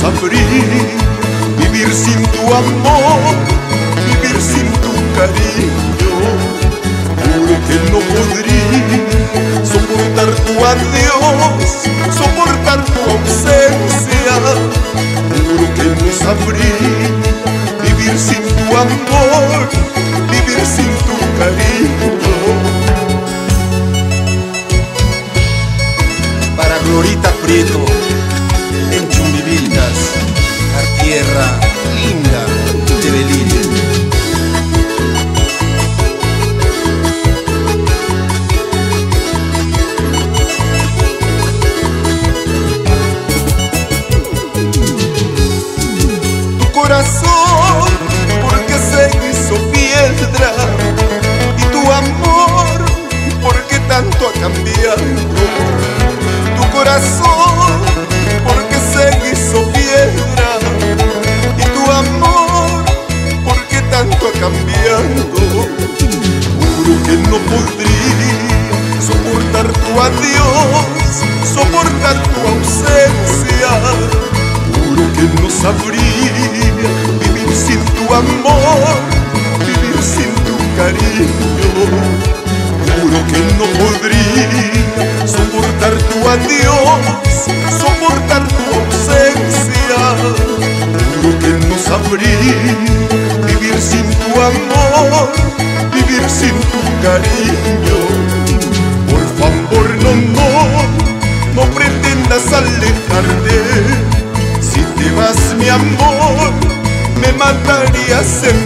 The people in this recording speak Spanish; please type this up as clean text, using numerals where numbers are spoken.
sabría vivir sin tu amor, vivir sin tu cariño. Juro que no podría soportar tu adiós, soportar tu ausencia. Juro que no sabría vivir sin tu amor, vivir sin tu cariño. Para Glorita Prieto, en Chumbivilcas, la tierra linda de Belén. Tu corazón, porque se hizo piedra, y tu amor, porque tanto ha cambiado. Tu corazón, porque se hizo piedra, y tu amor, porque tanto ha cambiado. Juro que no podría soportar tu adiós, soportar tu ausencia. Juro que no sabría vivir sin tu amor, vivir sin tu cariño. Juro que no podría soportar tu adiós, soportar tu ausencia. Juro que no sabría vivir sin tu amor, vivir sin tu cariño. Por favor, no pretendas alejarte. Si te vas, mi amor, me matarías en